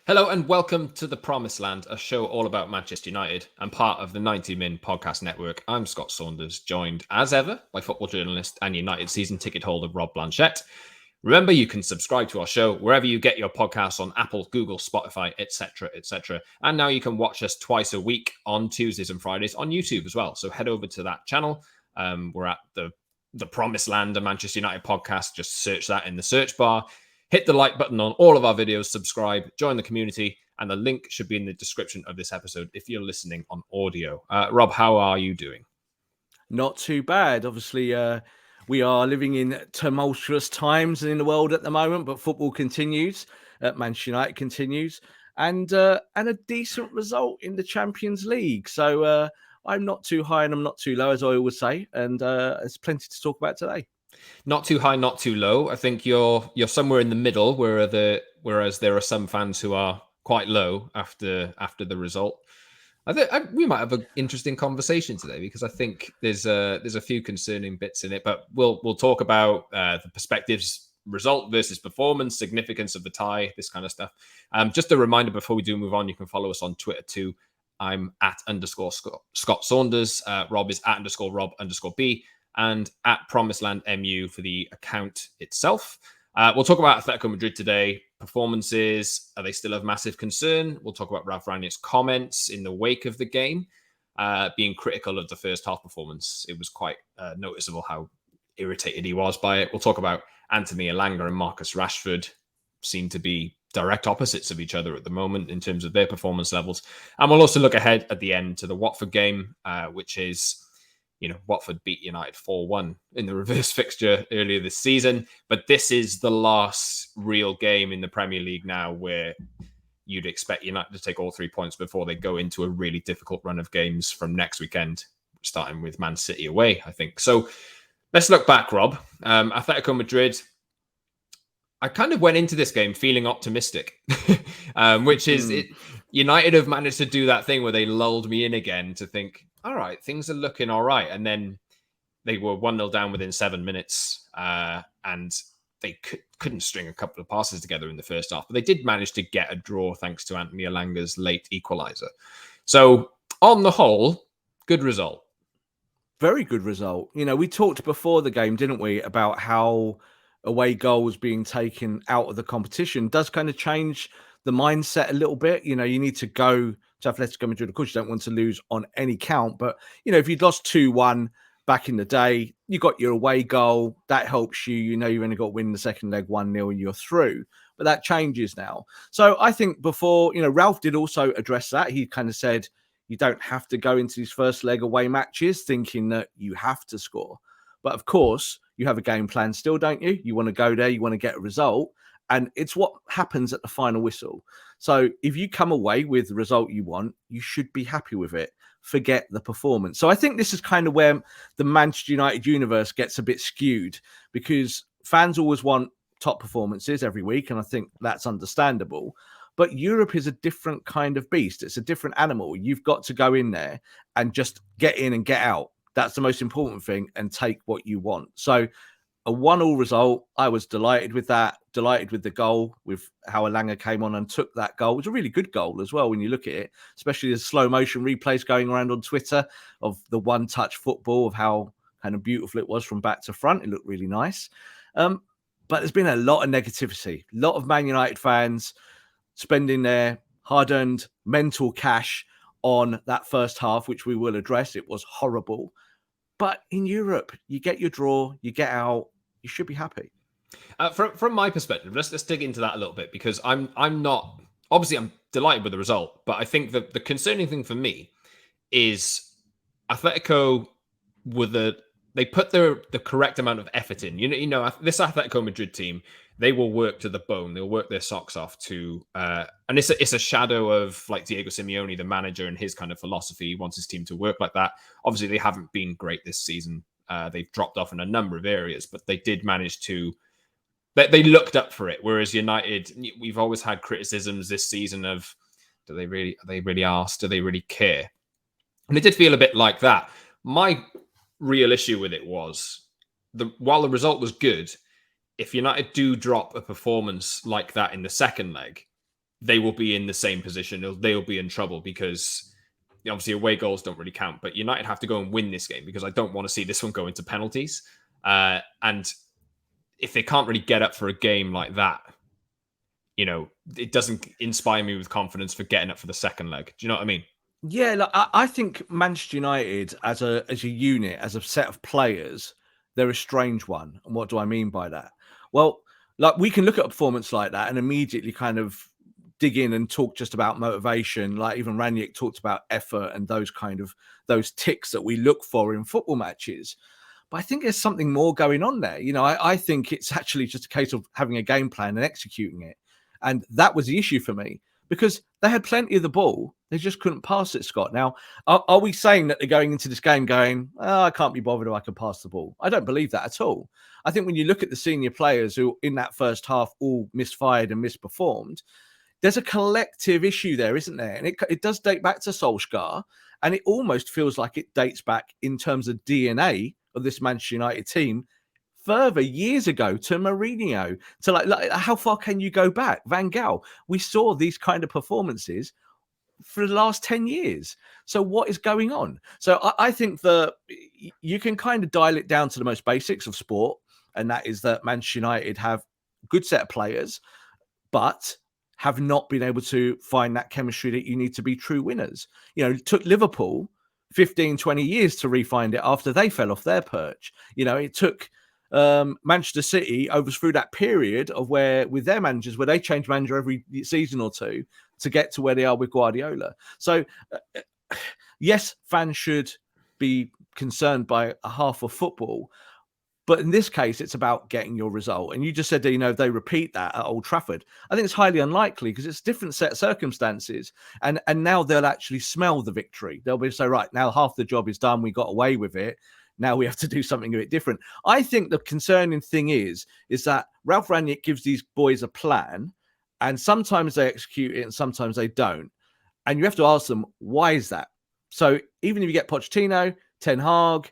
Hello and welcome to The Promised Land, a show all about Manchester United and part of the 90 Min podcast network. I'm Scott Saunders, joined as ever by football journalist and United season ticket holder Rob Blanchette. Remember, you can subscribe to our show wherever you get your podcasts on Apple, Google, Spotify, etc., etc. And now you can watch us twice a week on Tuesdays and Fridays on YouTube as well. So head over to that channel. We're at the Promised Land, a Manchester United podcast. Just search that in the search bar. Hit the like button on all of our videos, subscribe, join the community, and the link should be in the description of this episode if you're listening on audio. Rob, how are you doing? Not too bad. Obviously, we are living in tumultuous times in the world at the moment, but football continues. Manchester United continues, and a decent result in the Champions League. So I'm not too high and I'm not too low, as I always say, and there's plenty to talk about today. Not too high, not too low. I think you're somewhere in the middle, whereas there are some fans who are quite low after the result. I think we might have an interesting conversation today because I think there's a few concerning bits in it, but we'll talk about the perspectives, result versus performance, significance of the tie, this kind of stuff. Just a reminder before we do move on, you can follow us on Twitter too. I'm at _Scott Saunders. Rob is at _Rob_B. And at Promised Land MU for the account itself. We'll talk about Atletico Madrid today. Performances, are they still of massive concern? We'll talk about Ralf Rangnick's comments in the wake of the game, being critical of the first half performance. It was quite noticeable how irritated he was by it. We'll talk about Anthony Elanga and Marcus Rashford, seem to be direct opposites of each other at the moment in terms of their performance levels. And we'll also look ahead at the end to the Watford game, which is... Watford beat United 4-1 in the reverse fixture earlier this season. But this is the last real game in the Premier League now where you'd expect United to take all 3 points before they go into a really difficult run of games from next weekend, starting with Man City away, I think. So let's look back, Rob. Atletico Madrid, I kind of went into this game feeling optimistic, which is United have managed to do that thing where they lulled me in again to think, all right, things are looking all right. And then they were 1-0 down within 7 minutes and they couldn't string a couple of passes together in the first half. But they did manage to get a draw thanks to Anthony Elanga's late equaliser. So on the whole, good result. Very good result. We talked before the game, didn't we, about how away goals being taken out of the competition does kind of change the mindset a little bit. You need to go to Atletico Madrid. Of course, you don't want to lose on any count, but if you'd lost 2-1 back in the day, you got your away goal. That helps you. You've only got to win the second leg 1-0 and you're through. But that changes now. So I think before, Ralf did also address that. He kind of said, you don't have to go into these first leg away matches thinking that you have to score. But of course, you have a game plan still, don't you? You want to go there, you want to get a result. And it's what happens at the final whistle. So if you come away with the result you want, you should be happy with it. Forget the performance. So I think this is kind of where the Manchester United universe gets a bit skewed because fans always want top performances every week. And I think that's understandable. But Europe is a different kind of beast. It's a different animal. You've got to go in there and just get in and get out. That's the most important thing and take what you want. So a 1-1 result. I was delighted with that, delighted with the goal, with how Elanga came on and took that goal. It was a really good goal as well when you look at it, especially the slow motion replays going around on Twitter of the one-touch football, of how kind of beautiful it was from back to front. It looked really nice. But there's been a lot of negativity, a lot of Man United fans spending their hard-earned mental cash on that first half, which we will address. It was horrible. But in Europe, you get your draw, you get out, you should be happy. From my perspective, let's dig into that a little bit because I'm not obviously I'm delighted with the result, but I think that the concerning thing for me is Atletico they put the correct amount of effort in. This Atletico Madrid team, they will work to the bone. They'll work their socks off to, and it's a shadow of like Diego Simeone, the manager, and his kind of philosophy. He wants his team to work like that. Obviously, they haven't been great this season. They've dropped off in a number of areas, but they did manage to. They looked up for it. Whereas United, we've always had criticisms this season of, are they really asked? Do they really care? And it did feel a bit like that. My real issue with it was while the result was good, if United do drop a performance like that in the second leg, they will be in the same position. They'll be in trouble because obviously away goals don't really count. But United have to go and win this game because I don't want to see this one go into penalties. And if they can't really get up for a game like that, it doesn't inspire me with confidence for getting up for the second leg. Do you know what I mean? Yeah, like, I think Manchester United as a unit, as a set of players, they're a strange one. And what do I mean by that? Well, like we can look at a performance like that and immediately kind of dig in and talk just about motivation. Like even Rangnick talked about effort and those ticks that we look for in football matches. But I think there's something more going on there. I think it's actually just a case of having a game plan and executing it. And that was the issue for me because they had plenty of the ball. They just couldn't pass it, Scott. Now, are we saying that they're going into this game going, I can't be bothered if I can pass the ball? I don't believe that at all. I think when you look at the senior players who in that first half all misfired and misperformed, there's a collective issue there, isn't there? And it does date back to Solskjaer. And it almost feels like it dates back in terms of DNA of this Manchester United team further years ago to Mourinho, to like how far can you go back? Van Gaal. We saw these kind of performances for the last 10 years. So what is going on? So I think that you can kind of dial it down to the most basics of sport. And that is that Manchester United have a good set of players, but have not been able to find that chemistry that you need to be true winners. It took Liverpool 15, 20 years to re-find it after they fell off their perch. It took Manchester City over through that period of with their managers, where they change manager every season or two to get to where they are with Guardiola. So yes, fans should be concerned by a half of football, but in this case, it's about getting your result. And you just said that, if they repeat that at Old Trafford, I think it's highly unlikely because it's a different set of circumstances. And now they'll actually smell the victory. They'll be so, right, now half the job is done. We got away with it. Now we have to do something a bit different. I think the concerning thing is that Ralf Rangnick gives these boys a plan, and sometimes they execute it and sometimes they don't. And you have to ask them, why is that? So even if you get Pochettino, Ten Hag,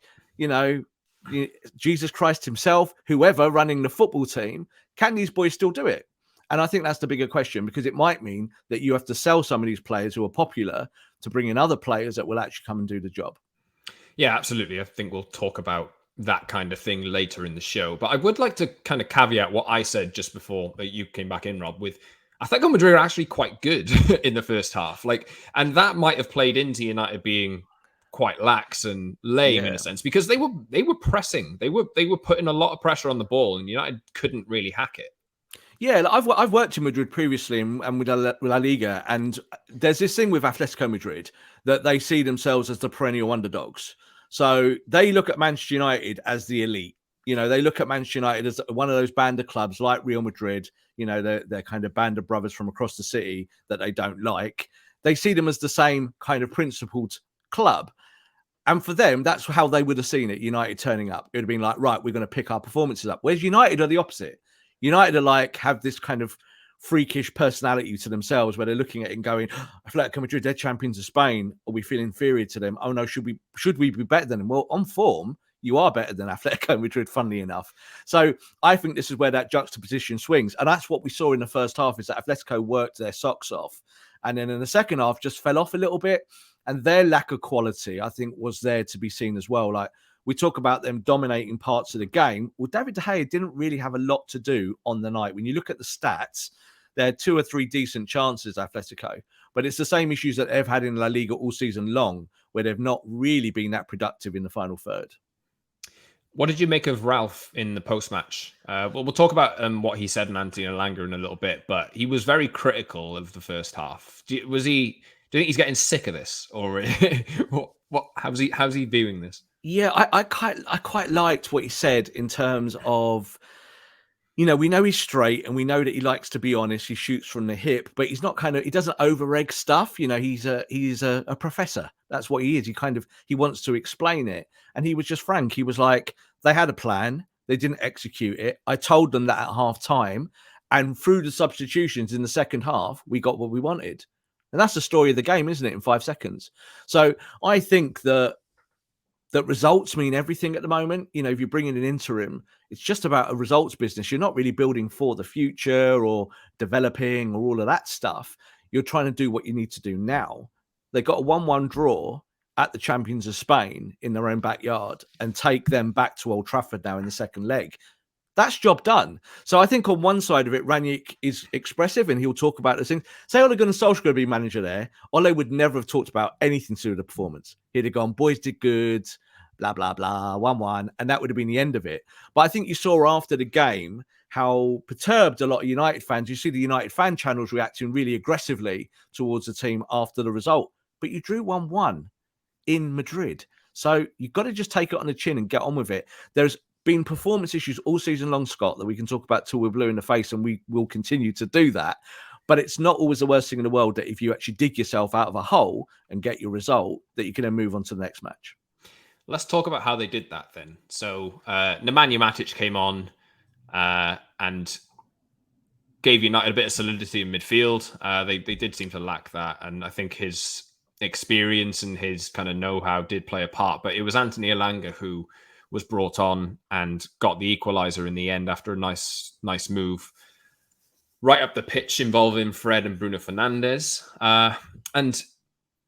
Jesus Christ himself, whoever running the football team, can these boys still do it? And I think that's the bigger question, because it might mean that you have to sell some of these players who are popular to bring in other players that will actually come and do the job. Yeah, absolutely. I think we'll talk about that kind of thing later in the show. But I would like to kind of caveat what I said just before you came back in, Rob, with Atletico Madrid are actually quite good in the first half. And that might have played into United being quite lax and lame in a sense, because they were pressing. They were putting a lot of pressure on the ball, and United couldn't really hack it. Yeah, I've worked in Madrid previously and with La Liga, and there's this thing with Atletico Madrid that they see themselves as the perennial underdogs. So they look at Manchester United as the elite. They look at Manchester United as one of those band of clubs like Real Madrid. They're kind of band of brothers from across the city that they don't like. They see them as the same kind of principled club. And for them, that's how they would have seen it, United turning up. It would have been like, right, we're going to pick our performances up. Whereas United are the opposite. United are have this kind of freakish personality to themselves where they're looking at it and going, Atletico Madrid, they're champions of Spain. Or we feel inferior to them? Oh no, should we be better than them? Well, on form, you are better than Atletico Madrid, funnily enough. So I think this is where that juxtaposition swings. And that's what we saw in the first half, is that Atletico worked their socks off. And then in the second half, just fell off a little bit. And their lack of quality, I think, was there to be seen as well. Like, we talk about them dominating parts of the game. Well, David De Gea didn't really have a lot to do on the night. When you look at the stats, there are 2 or 3 decent chances, Atletico. But it's the same issues that they've had in La Liga all season long, where they've not really been that productive in the final third. What did you make of Ralf in the post-match? We'll talk about what he said and Anthony Elanga in a little bit, but he was very critical of the first half. Do you think he's getting sick of this, or how's he viewing this? Yeah, I quite liked what he said in terms of, we know he's straight and we know that he likes to be honest. He shoots from the hip, but he's not he doesn't over-egg stuff. He's a professor. That's what he is. He wants to explain it. And he was just frank. He was like, they had a plan. They didn't execute it. I told them that at half time. And through the substitutions in the second half, we got what we wanted. And that's the story of the game, isn't it? In 5 seconds. So I think that that results mean everything at the moment. You know, if you're bringing an interim, it's just about a results business. You're not really building for the future or developing or all of that stuff. You're trying to do what you need to do now. They got a 1-1 draw at the champions of Spain in their own backyard and take them back to Old Trafford now in the second leg. That's job done. So I think on one side of it, Rangnick is expressive and he'll talk about those things. Say Ole Gunnar Solskjaer would be manager there. Ole would never have talked about anything to do with the performance. He'd have gone, boys did good, blah, blah, blah, 1-1. And that would have been the end of it. But I think you saw after the game how perturbed a lot of United fans. You see the United fan channels reacting really aggressively towards the team after the result. But you drew 1-1 in Madrid. So you've got to just take it on the chin and get on with it. There's been performance issues all season long, Scott, that we can talk about till we're blue in the face, and we will continue to do that. But it's not always the worst thing in the world that if you actually dig yourself out of a hole and get your result, that you can then move on to the next match. Let's talk about how they did that then. So Nemanja Matic came on and gave United a bit of solidity in midfield. They did seem to lack that. And I think his experience and his kind of know-how did play a part. But it was Anthony Elanga who was brought on and got the equaliser in the end after a nice move right up the pitch involving Fred and Bruno Fernandes. And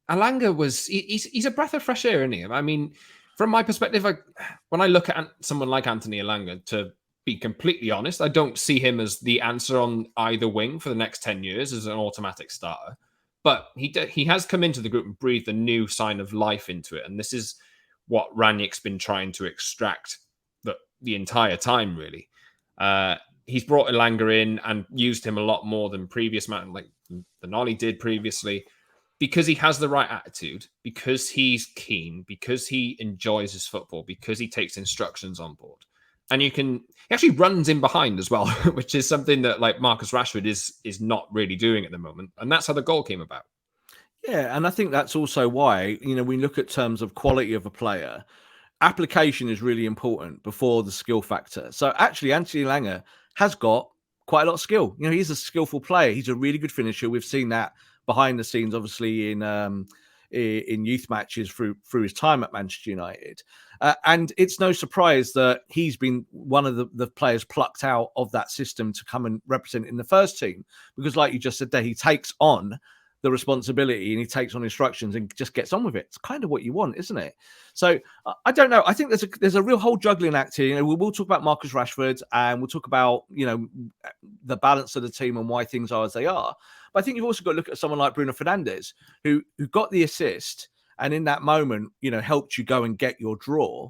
Elanga he's a breath of fresh air, isn't he? I mean, from my perspective, when I look at someone like Anthony Elanga, to be completely honest, I don't see him as the answer on either wing for the next 10 years as an automatic starter. But he has come into the group and breathed a new sign of life into it. And this is what Rangnick's been trying to extract the entire time, really. He's brought Elanga in and used him a lot more than than Ollie did previously, because he has the right attitude, because he's keen, because he enjoys his football, because he takes instructions on board. And he actually runs in behind as well, which is something that like Marcus Rashford is not really doing at the moment. And that's how the goal came about. Yeah, and I think that's also why, we look at terms of quality of a player, application is really important before the skill factor. So actually, Anthony Elanga has got quite a lot of skill. He's a skillful player. He's a really good finisher. We've seen that behind the scenes, obviously, in youth matches through his time at Manchester United. And it's no surprise that he's been one of the players plucked out of that system to come and represent in the first team. Because like you just said there, he takes on the responsibility and he takes on instructions and just gets on with it. It's kind of what you want, isn't it? So I don't know. I think there's a real whole juggling act here. We will talk about Marcus Rashford and we'll talk about, the balance of the team and why things are as they are. But I think you've also got to look at someone like Bruno Fernandes, who got the assist and in that moment, helped you go and get your draw.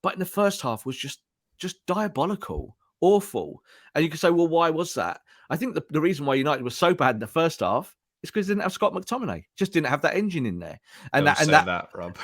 But in the first half was just diabolical, awful. And you can say, well, why was that? I think the reason why United was so bad in the first half is because they didn't have Scott McTominay. Just didn't have that engine in there. And Don't say that, Rob.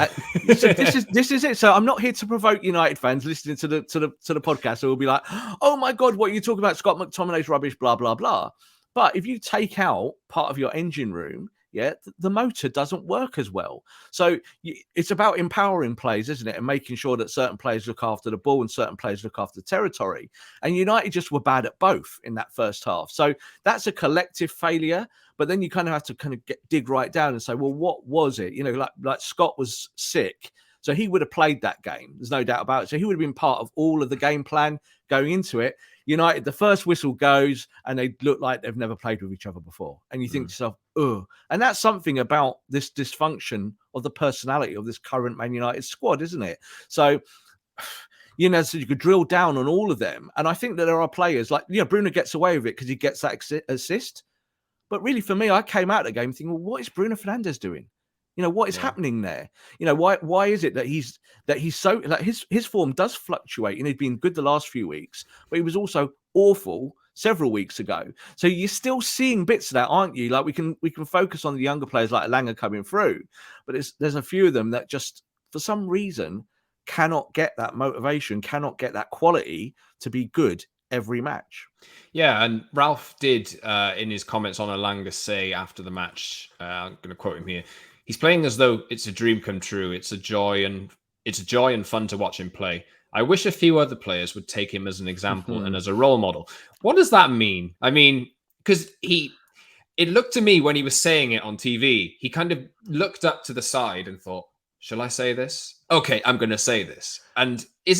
So this is it. So I'm not here to provoke United fans listening to the podcast who will be like, oh my God, what are you talking about? Scott McTominay's rubbish, blah, blah, blah. But if you take out part of your engine room, the motor doesn't work as well. So it's about empowering players, isn't it? And making sure that certain players look after the ball and certain players look after the territory. And United just were bad at both in that first half. So that's a collective failure. But then you kind of have to dig right down and say, well, what was it? Like Scott was sick. So he would have played that game. There's no doubt about it. So he would have been part of all of the game plan going into it. United, the first whistle goes and they look like they've never played with each other before. And you think to yourself, ugh. And that's something about this dysfunction of the personality of this current Man United squad, isn't it? So, so you could drill down on all of them. And I think that there are players like, Bruno gets away with it because he gets that assist. But really, for me, I came out of the game thinking, well, what is Bruno Fernandes doing? What is happening there? Why is it that he's so like his form does fluctuate and he'd been good the last few weeks, but he was also awful several weeks ago. So you're still seeing bits of that, aren't you? Like we can focus on the younger players like Elanga coming through, but there's a few of them that just for some reason cannot get that motivation, cannot get that quality to be good every match. Yeah, and Ralf did in his comments on Elanga say after the match, I'm going to quote him here. He's playing as though it's a dream come true. It's a joy and fun to watch him play. I wish a few other players would take him as an example and as a role model. What does that mean? I mean, because it looked to me when he was saying it on TV, he kind of looked up to the side and thought, shall I say this? okay, I'm going to say this. And is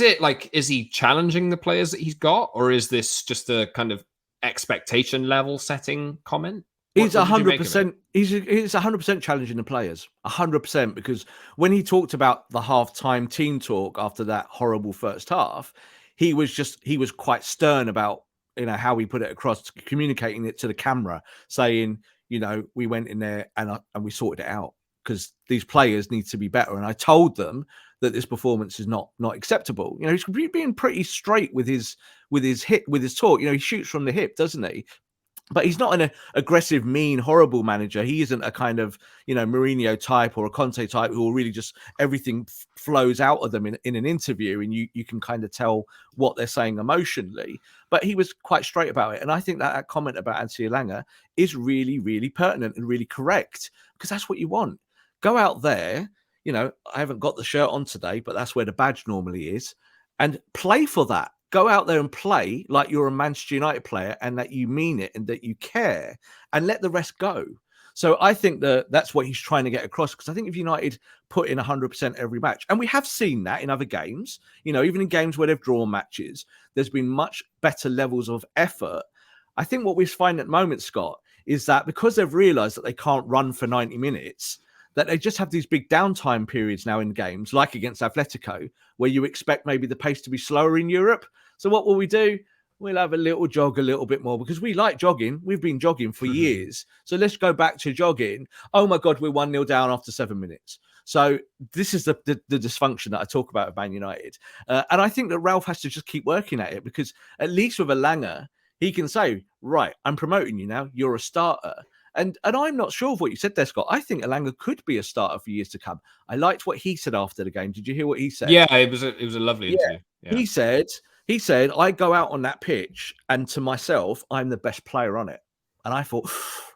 he challenging the players that he's got, or is this just a kind of expectation level setting comment? He's What did you make of it? 100%. He's 100% challenging the players, 100%. Because when he talked about the halftime team talk after that horrible first half, he was quite stern about how he put it across, communicating it to the camera, saying we went in there and we sorted it out because these players need to be better, and I told them that this performance is not acceptable. He's being pretty straight with his talk. He shoots from the hip, doesn't he? But he's not an aggressive, mean, horrible manager. He isn't a kind of, Mourinho type or a Conte type who will really just everything flows out of them in an interview, and you can kind of tell what they're saying emotionally. But he was quite straight about it. And I think that comment about Anthony Elanga is really, really pertinent and really correct, because that's what you want. Go out there, I haven't got the shirt on today, but that's where the badge normally is, and play for that. Go out there and play like you're a Manchester United player and that you mean it and that you care, and let the rest go. So I think that's what he's trying to get across, because I think if United put in 100% every match, and we have seen that in other games, even in games where they've drawn matches, there's been much better levels of effort. I think what we find at the moment, Scott, is that because they've realised that they can't run for 90 minutes, that they just have these big downtime periods now in games, like against Atletico, where you expect maybe the pace to be slower in Europe. So what will we do? We'll have a little jog a little bit more, because we like jogging. We've been jogging for years. So let's go back to jogging. Oh my God, we're 1-0 down after 7 minutes. So this is the dysfunction that I talk about with Man United. And I think that Ralf has to just keep working at it, because at least with Elanga, he can say, right, I'm promoting you now. You're a starter. And I'm not sure of what you said there, Scott. I think Elanga could be a starter for years to come. I liked what he said after the game. Did you hear what he said? Yeah, it was a lovely interview. Yeah. He said, I go out on that pitch and to myself, I'm the best player on it. And I thought,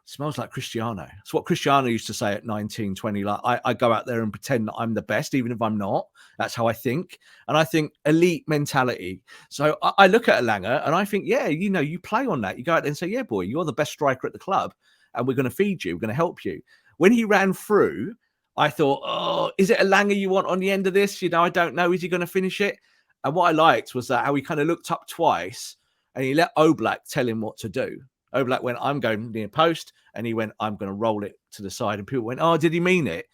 smells like Cristiano. It's what Cristiano used to say at 19, 20. Like, I go out there and pretend that I'm the best, even if I'm not. That's how I think. And I think elite mentality. So I look at Elanga and I think, yeah, you play on that. You go out there and say, yeah, boy, you're the best striker at the club, and we're going to feed you. We're going to help you. When he ran through, I thought, oh, is it Elanga you want on the end of this? I don't know. Is he going to finish it? And what I liked was that how he kind of looked up twice and he let Oblak tell him what to do. Oblak went, I'm going near post. And he went, I'm going to roll it to the side. And people went, oh, did he mean it?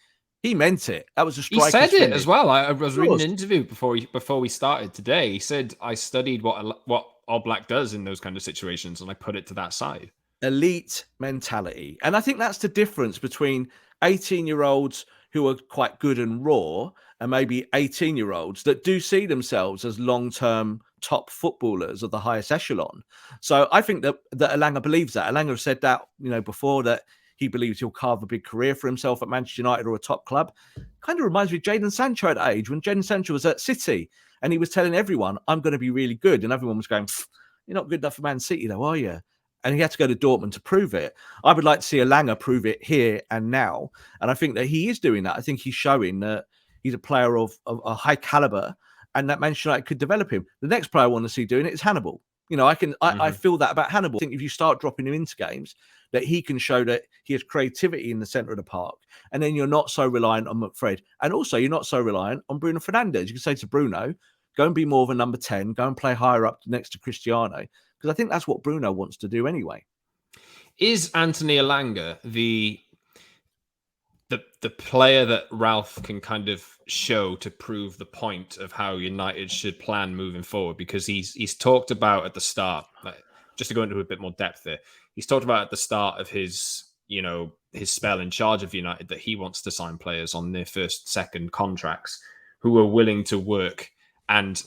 He meant it. That was a strike. He said it as well. I was reading an interview before we started today. He said, I studied what Oblak does in those kind of situations, and I put it to that side. Elite mentality. And I think that's the difference between 18-year-olds who are quite good and raw, and maybe 18-year-olds that do see themselves as long-term top footballers of the highest echelon. So I think that Elanga believes that. Elanga said that, before, that he believes he'll carve a big career for himself at Manchester United or a top club. Kind of reminds me of Jadon Sancho at that age, when Jadon Sancho was at City and he was telling everyone, I'm going to be really good. And everyone was going, you're not good enough for Man City though, are you? And he had to go to Dortmund to prove it. I would like to see Elanga prove it here and now. And I think that he is doing that. I think he's showing that he's a player of a high caliber, and that Manchester United could develop him. The next player I want to see doing it is Hasenhuttl. I feel that about Hasenhuttl. I think if you start dropping him into games, that he can show that he has creativity in the centre of the park. And then you're not so reliant on McFred. And also you're not so reliant on Bruno Fernandes. You can say to Bruno, go and be more of a number 10, go and play higher up next to Cristiano. Because I think that's what Bruno wants to do anyway. Is Anthony Elanga the player that Ralf can kind of show to prove the point of how United should plan moving forward? Because he's talked about at the start, just to go into a bit more depth there, he's talked about at the start of his spell in charge of United that he wants to sign players on their first, second contracts who are willing to work. And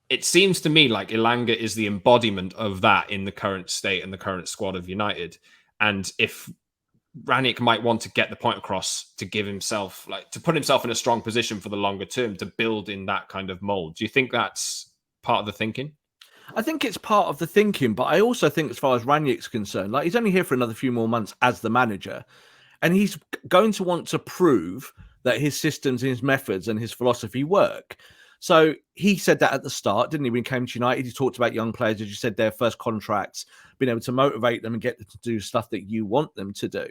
it seems to me like Elanga is the embodiment of that in the current state and the current squad of United. And if Rangnick might want to get the point across to give himself, to put himself in a strong position for the longer term, to build in that kind of mold. Do you think that's part of the thinking? I think it's part of the thinking, but I also think as far as Rangnick's concerned, he's only here for another few more months as the manager, and he's going to want to prove that his systems and his methods and his philosophy work. So he said that at the start, didn't he? When he came to United, he talked about young players, as you said, their first contracts, being able to motivate them and get them to do stuff that you want them to do.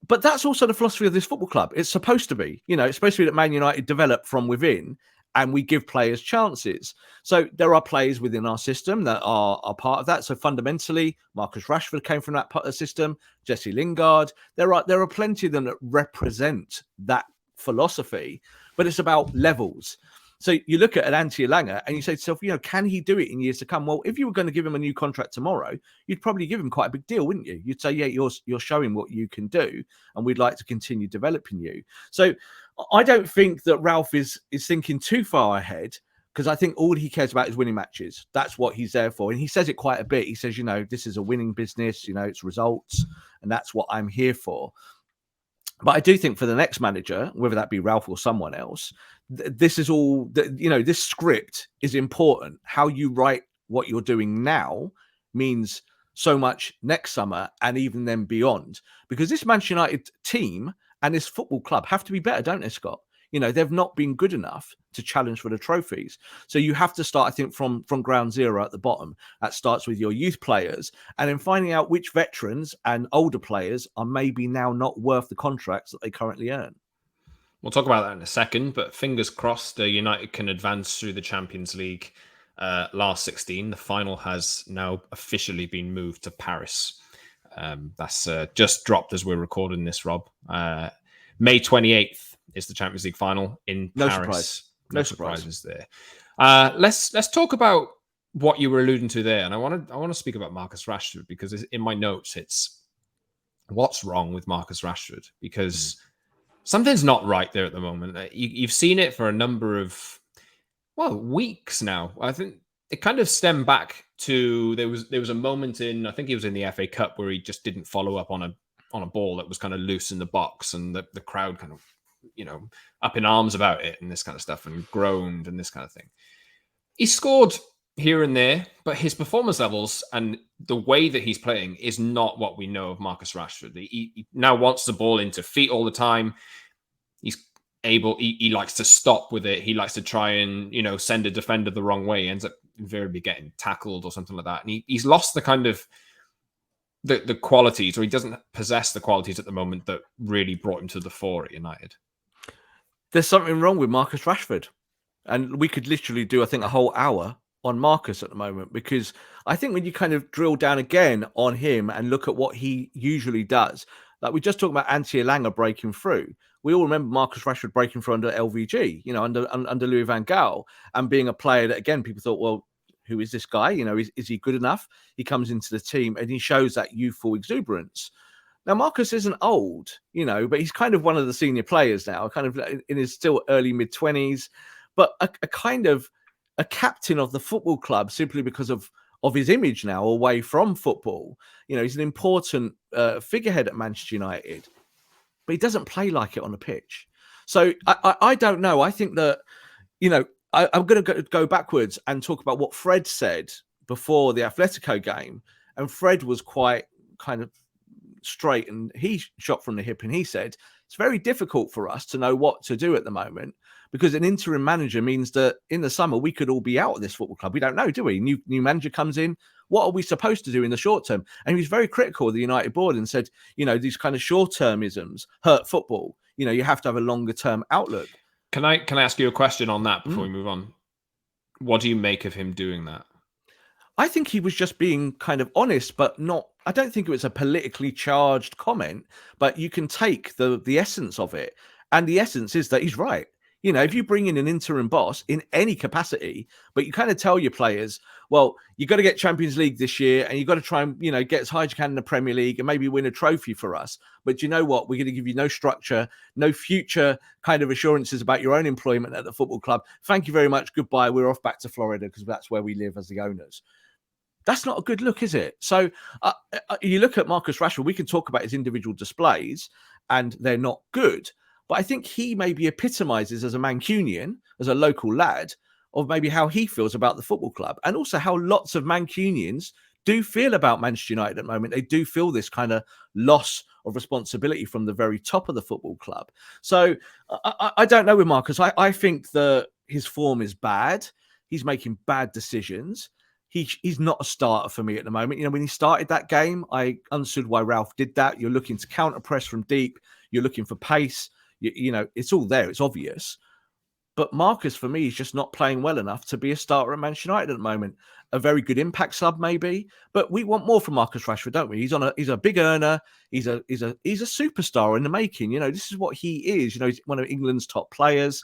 But that's also the philosophy of this football club. It's supposed to be, it's supposed to be that Man United develop from within and we give players chances. So there are players within our system that are part of that. So fundamentally, Marcus Rashford came from that part of the system, Jesse Lingard. There are plenty of them that represent that philosophy, but it's about levels. So you look at an Elanga and you say to yourself, can he do it in years to come? Well, if you were going to give him a new contract tomorrow, you'd probably give him quite a big deal, wouldn't you? You'd say, yeah, you're showing what you can do, and we'd like to continue developing you. So I don't think that Ralf is thinking too far ahead, because I think all he cares about is winning matches. That's what he's there for. And he says it quite a bit. He says, this is a winning business, it's results, and that's what I'm here for. But I do think for the next manager, whether that be Ralf or someone else, this is all, this script is important. How you write what you're doing now means so much next summer and even then beyond. Because this Manchester United team and this football club have to be better, don't they, Scott? They've not been good enough to challenge for the trophies. So you have to start, I think, from ground zero at the bottom. That starts with your youth players and then finding out which veterans and older players are maybe now not worth the contracts that they currently earn. We'll talk about that in a second, but fingers crossed United can advance through the Champions League last 16. The final has now officially been moved to Paris. That's just dropped as we're recording this, Rob. May 28th is the Champions League final in Paris. No surprises there. Let's talk about what you were alluding to there, and I want to speak about Marcus Rashford, because in my notes it's what's wrong with Marcus Rashford, because something's not right there at the moment. You've seen it for a number of weeks now. I think it kind of stemmed back to there was a moment in, I think he was in the FA Cup, where he just didn't follow up on a ball that was kind of loose in the box, and the crowd kind of up in arms about it and this kind of stuff, and groaned and this kind of thing. He scored here and there, but his performance levels and the way that he's playing is not what we know of Marcus Rashford. He now wants the ball into feet all the time. He likes to stop with it. He likes to try and, send a defender the wrong way. He ends up invariably getting tackled or something like that. And he's lost the kind of the qualities, or he doesn't possess the qualities at the moment that really brought him to the fore at United. There's something wrong with Marcus Rashford. And we could literally do, I think, a whole hour on Marcus at the moment, because I think when you kind of drill down again on him and look at what he usually does, like we just talked about Elanga breaking through. We all remember Marcus Rashford breaking through under LVG, under Louis van Gaal, and being a player that, again, people thought, well, who is this guy? Is he good enough? He comes into the team and he shows that youthful exuberance. Now, Marcus isn't old, but he's kind of one of the senior players now, kind of in his still early mid-20s, but a kind of a captain of the football club simply because of his image now away from football. He's an important figurehead at Manchester United, but he doesn't play like it on the pitch. So I don't know. I think that, I'm going to go backwards and talk about what Fred said before the Atletico game. And Fred was quite kind of straight, and he shot from the hip, and he said, it's very difficult for us to know what to do at the moment, because an interim manager means that in the summer we could all be out of this football club. We don't know, do we? New manager comes in. What are we supposed to do in the short term? And he was very critical of the United board and said, these kind of short-termisms hurt football. You have to have a longer-term outlook. Can I ask you a question on that before we move on? What do you make of him doing that? I think he was just being kind of honest, but not. I don't think it was a politically charged comment, but you can take the essence of it. And the essence is that he's right. If you bring in an interim boss in any capacity, but you kind of tell your players, well, you got to get Champions League this year, and you got to try and, get as high as you can in the Premier League and maybe win a trophy for us. But you know what? We're going to give you no structure, no future kind of assurances about your own employment at the football club. Thank you very much. Goodbye. We're off back to Florida because that's where we live as the owners. That's not a good look, is it? So you look at Marcus Rashford, we can talk about his individual displays, and they're not good. But I think he maybe epitomizes as a Mancunian, as a local lad, of maybe how he feels about the football club, and also how lots of Mancunians do feel about Manchester United at the moment. They do feel this kind of loss of responsibility from the very top of the football club. So I don't know with Marcus. I think that his form is bad. He's making bad decisions. he's not a starter for me at the moment. You know, when he started that game, I understood why Ralf did that. You're looking to counter press from deep. You're looking for pace. You know, it's all there. It's obvious. But Marcus, for me, is just not playing well enough to be a starter at Manchester United at the moment. A very good impact sub, maybe, but we want more from Marcus Rashford, don't we? He's a big earner. He's a superstar in the making. You know, this is what he is. You know, he's one of England's top players.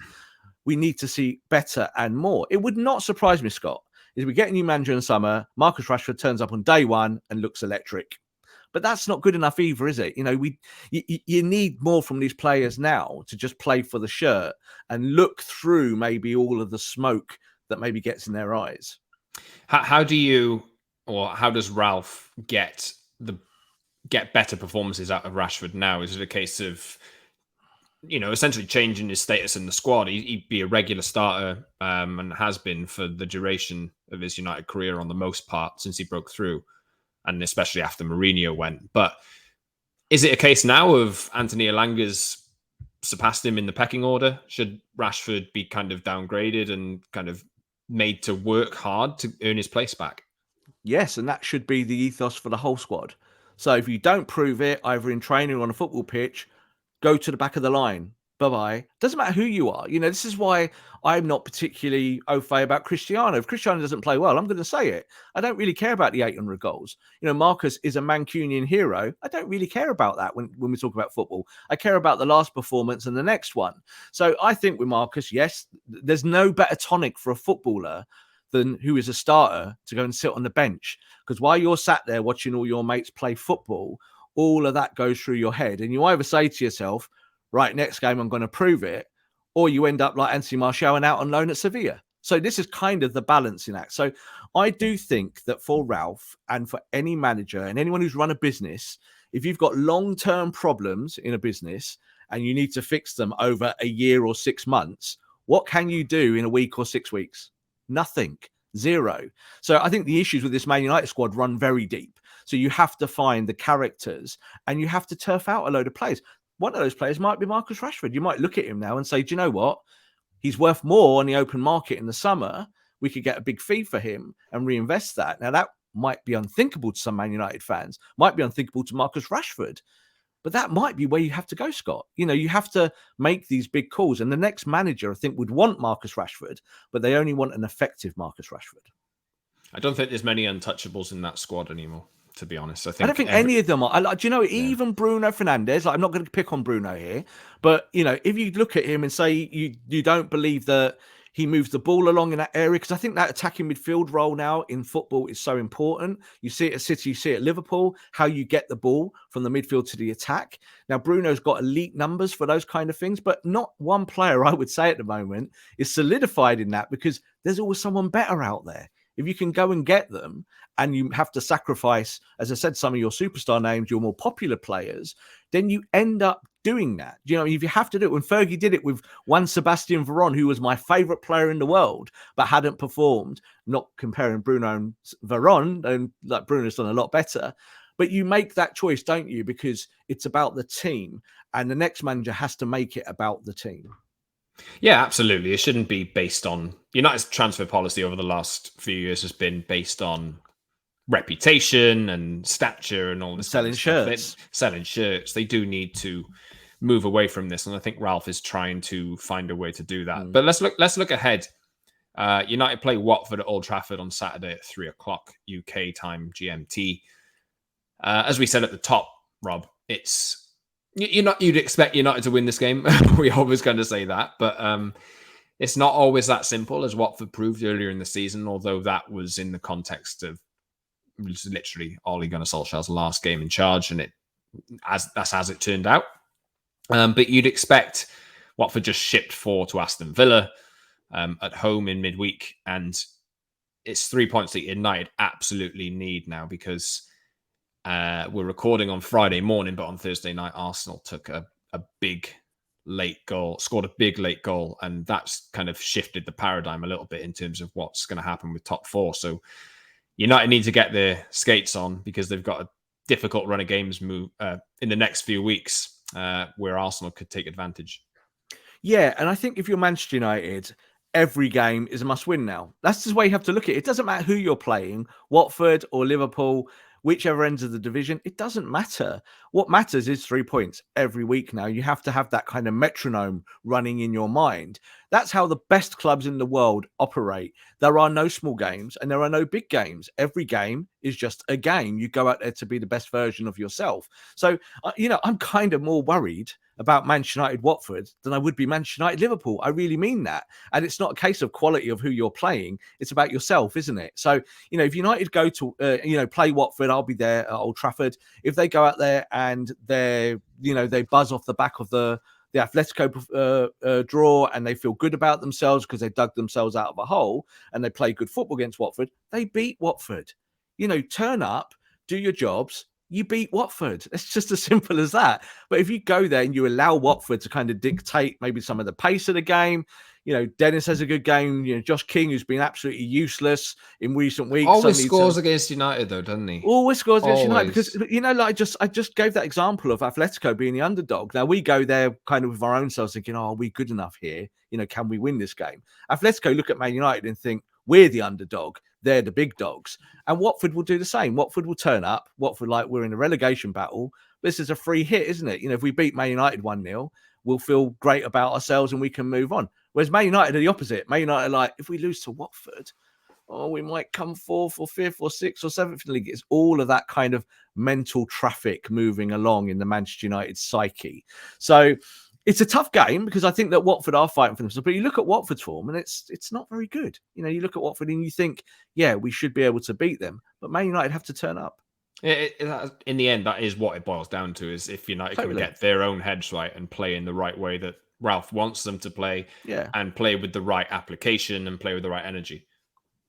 We need to see better and more. It would not surprise me, Scott, if we get a new manager in the summer, Marcus Rashford turns up on day one and looks electric. But that's not good enough either, is it? You know, you need more from these players now to just play for the shirt and look through maybe all of the smoke that maybe gets in their eyes. How does Ralf get better performances out of Rashford now? Is it a case of, you know, essentially changing his status in the squad? He'd be a regular starter and has been for the duration of his United career on the most part since he broke through, and especially after Mourinho went. But is it a case now of Anthony Elanga's surpassed him in the pecking order? Should Rashford be kind of downgraded and kind of made to work hard to earn his place back? Yes, and that should be the ethos for the whole squad. So if you don't prove it, either in training or on a football pitch, go to the back of the line. Bye-bye. Doesn't matter who you are. You know, this is why I'm not particularly au fait about Cristiano. If Cristiano doesn't play well, I'm going to say it. I don't really care about the 800 goals. You know, Marcus is a Mancunian hero. I don't really care about that when we talk about football. I care about the last performance and the next one. So I think with Marcus, yes, there's no better tonic for a footballer than who is a starter to go and sit on the bench. Because while you're sat there watching all your mates play football, all of that goes through your head. And you either say to yourself, right, next game, I'm going to prove it. Or you end up like Anthony Martial and out on loan at Sevilla. So this is kind of the balancing act. So I do think that for Ralf and for any manager and anyone who's run a business, if you've got long-term problems in a business and you need to fix them over a year or 6 months, what can you do in a week or 6 weeks? Nothing. Zero. So I think the issues with this Man United squad run very deep. So you have to find the characters and you have to turf out a load of players. One of those players might be Marcus Rashford. You might look at him now and say, do you know what? He's worth more on the open market in the summer. We could get a big fee for him and reinvest that. Now, that might be unthinkable to some Man United fans, might be unthinkable to Marcus Rashford. But that might be where you have to go, Scott. You know, you have to make these big calls. And the next manager, I think, would want Marcus Rashford, but they only want an effective Marcus Rashford. I don't think there's many untouchables in that squad anymore, to be honest. I don't think any of them are. Do you know, even Bruno Fernandes, like, I'm not going to pick on Bruno here, but, you know, if you look at him and say you don't believe that he moves the ball along in that area, because I think that attacking midfield role now in football is so important. You see it at City, you see it at Liverpool, how you get the ball from the midfield to the attack. Now, Bruno's got elite numbers for those kind of things, but not one player, I would say at the moment, is solidified in that, because there's always someone better out there. If you can go and get them and you have to sacrifice, as I said, some of your superstar names, your more popular players, then you end up doing that. You know, if you have to do it, when Fergie did it with one Sebastian Veron, who was my favorite player in the world, but hadn't performed, not comparing Bruno and Veron, and like Bruno's done a lot better. But you make that choice, don't you? Because it's about the team, and the next manager has to make it about the team. Yeah, absolutely. It shouldn't be based on United's transfer policy over the last few years has been based on reputation and stature and all this selling shirts. Selling shirts. They do need to move away from this, and I think Ralf is trying to find a way to do that. But let's look ahead. United play Watford at Old Trafford on Saturday at 3:00 UK time GMT. As we said at the top, Rob, you'd expect United to win this game. We always kind of say that, but it's not always that simple, as Watford proved earlier in the season, although that was in the context of literally Ole Gunnar Solskjaer's last game in charge, and that's as it turned out. But you'd expect Watford just shipped 4 to Aston Villa at home in midweek, and it's 3 points that United absolutely need now, because we're recording on Friday morning, but on Thursday night, Arsenal took a big late goal, scored a big late goal, and that's kind of shifted the paradigm a little bit in terms of what's going to happen with top 4. So United need to get their skates on, because they've got a difficult run of games in the next few weeks where Arsenal could take advantage. Yeah, and I think if you're Manchester United, every game is a must win now. That's the way you have to look at it. It doesn't matter who you're playing, Watford or Liverpool, whichever ends of the division, it doesn't matter. What matters is 3 points every week now. You have to have that kind of metronome running in your mind. That's how the best clubs in the world operate. There are no small games and there are no big games. Every game is just a game. You go out there to be the best version of yourself. So, I'm kind of more worried about Manchester United Watford than I would be Manchester United Liverpool. I really mean that. And it's not a case of quality of who you're playing. It's about yourself, isn't it? So, if United go to, play Watford, I'll be there at Old Trafford. If they go out there and they buzz off the back of the Atletico draw and they feel good about themselves because they dug themselves out of a hole and they play good football against Watford, they beat Watford. Turn up, do your jobs, you beat Watford. It's just as simple as that. But if you go there and you allow Watford to kind of dictate maybe some of the pace of the game, Dennis has a good game. Josh King, who's been absolutely useless in recent weeks. Always scores against United, though, doesn't he? Always scores against United because, I just gave that example of Atletico being the underdog. Now, we go there kind of with our own selves thinking, are we good enough here? Can we win this game? Atletico look at Man United and think, we're the underdog. They're the big dogs. And Watford will do the same. Watford will turn up. Watford, like we're in a relegation battle. This is a free hit, isn't it? If we beat Man United 1-0, we'll feel great about ourselves and we can move on. Whereas Man United are the opposite. Man United are like, if we lose to Watford, we might come 4th or 5th or 6th or 7th in the league. It's all of that kind of mental traffic moving along in the Manchester United psyche. So it's a tough game because I think that Watford are fighting for themselves. But you look at Watford's form and it's not very good. You look at Watford and you think, yeah, we should be able to beat them. But Man United have to turn up. In the end, that is what it boils down to, is if United can get their own heads right and play in the right way that Ralf wants them to play, and play with the right application and play with the right energy.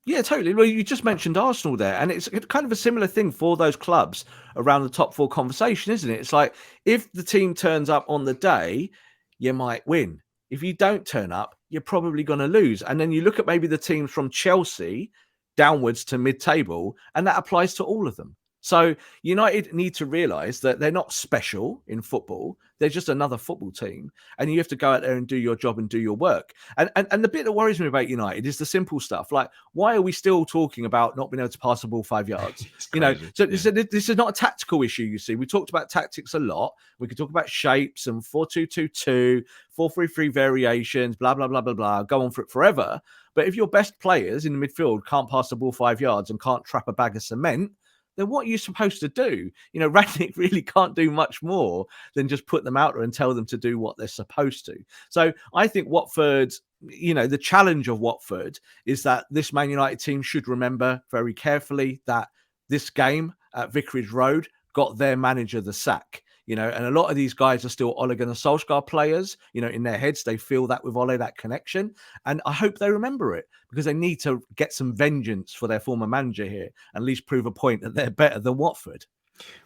Yeah, totally. Well, you just mentioned Arsenal there, and it's kind of a similar thing for those clubs around the top 4 conversation, isn't it? It's like if the team turns up on the day, you might win. If you don't turn up, you're probably going to lose. And then you look at maybe the teams from Chelsea downwards to mid-table, and that applies to all of them. So United need to realise that they're not special in football. They're just another football team. And you have to go out there and do your job and do your work. And the bit that worries me about United is the simple stuff. Like, why are we still talking about not being able to pass the ball 5 yards? This is not a tactical issue, you see. We talked about tactics a lot. We could talk about shapes and 4-2-2-2, 4-3-3 variations, blah, blah, blah, blah, blah. Go on for it forever. But if your best players in the midfield can't pass the ball 5 yards and can't trap a bag of cement, then what are you supposed to do? Rangnick really can't do much more than just put them out there and tell them to do what they're supposed to. So I think Watford, the challenge of Watford is that this Man United team should remember very carefully that this game at Vicarage Road got their manager the sack. And a lot of these guys are still Ole Gunnar Solskjaer players. In their heads, they feel that with Ole, that connection. And I hope they remember it because they need to get some vengeance for their former manager here and at least prove a point that they're better than Watford.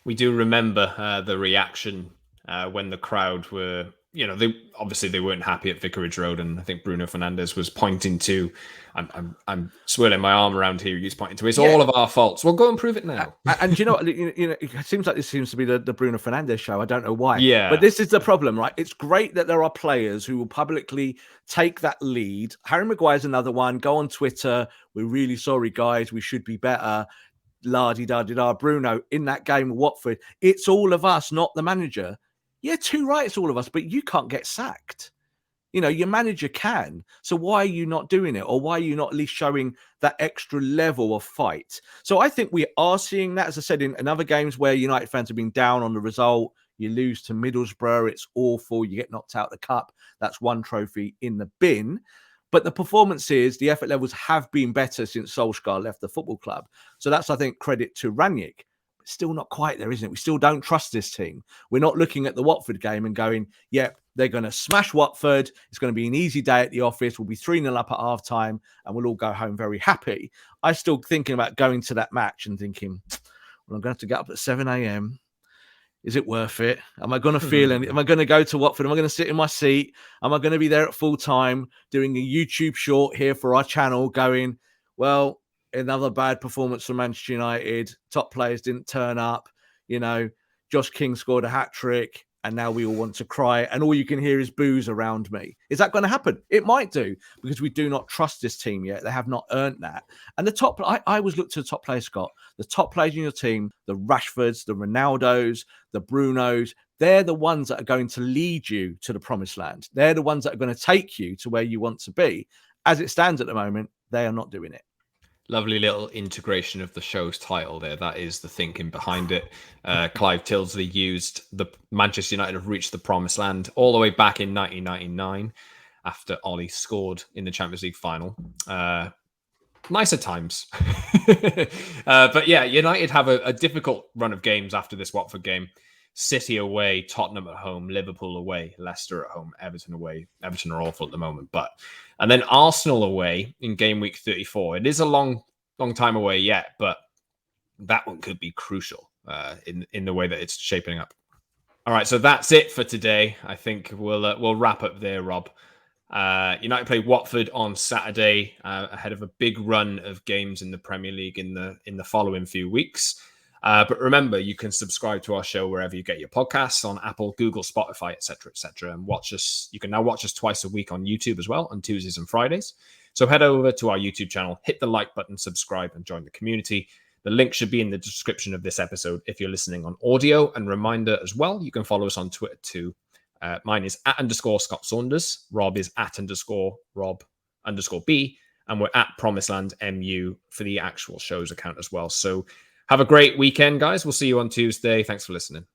We do remember the reaction when the crowd were, they weren't happy at Vicarage Road, and I think Bruno Fernandes was pointing to, I'm swirling my arm around here. He's pointing to, it's all of our faults. Well, go and prove it now. And you know what? It seems like this seems to be the Bruno Fernandes show. I don't know why. Yeah. But this is the problem, right? It's great that there are players who will publicly take that lead. Harry Maguire's another one. Go on Twitter. We're really sorry, guys. We should be better. La-di-da-di-da. Bruno, in that game with Watford, it's all of us, not the manager. Yeah, too right, it's all of us, but you can't get sacked. Your manager can. So why are you not doing it? Or why are you not at least showing that extra level of fight? So I think we are seeing that, as I said, in other games where United fans have been down on the result. You lose to Middlesbrough. It's awful. You get knocked out of the cup. That's one trophy in the bin. But the performances, the effort levels have been better since Solskjaer left the football club. So that's, I think, credit to Rangnick. Still not quite there, isn't it? We still don't trust this team. We're not looking at the Watford game and going, yep, they're going to smash Watford. It's going to be an easy day at the office. We'll be 3-0 up at half-time and we'll all go home very happy. I'm still thinking about going to that match and thinking, well, I'm going to have to get up at 7 a.m. Is it worth it? Am I going to feel it? Am I going to go to Watford? Am I going to sit in my seat? Am I going to be there at full time doing a YouTube short here for our channel going, well, another bad performance from Manchester United. Top players didn't turn up. Josh King scored a hat-trick. and now we all want to cry, and all you can hear is boos around me. Is that going to happen? It might do, because we do not trust this team yet. They have not earned that. And the top, I always look to the top players, Scott. The top players in your team, the Rashfords, the Ronaldos, the Brunos, they're the ones that are going to lead you to the promised land. They're the ones that are going to take you to where you want to be. As it stands at the moment, they are not doing it. Lovely little integration of the show's title there. That is the thinking behind it. Clive Tildesley used the Manchester United have reached the promised land all the way back in 1999 after Ollie scored in the Champions League final. Nicer times. But yeah, United have a difficult run of games after this Watford game. City away, Tottenham at home, Liverpool away, Leicester at home, Everton away. Everton are awful at the moment, and then Arsenal away in game week 34. It is a long time away yet, but that one could be crucial in the way that it's shaping up. All right, so that's it for today. I think we'll wrap up there, Rob. United play Watford on Saturday ahead of a big run of games in the Premier League in the following few weeks. But remember, you can subscribe to our show wherever you get your podcasts, on Apple, Google, Spotify, etc., and watch us. You can now watch us twice a week on YouTube as well, on Tuesdays and Fridays. So head over to our YouTube channel, hit the like button, subscribe, and join the community. The link should be in the description of this episode if you're listening on audio. And reminder as well, you can follow us on Twitter too. Mine is @_Scott Saunders. Rob is @_Rob_B. And we're @Promiseland MU for the actual show's account as well. So have a great weekend, guys. We'll see you on Tuesday. Thanks for listening.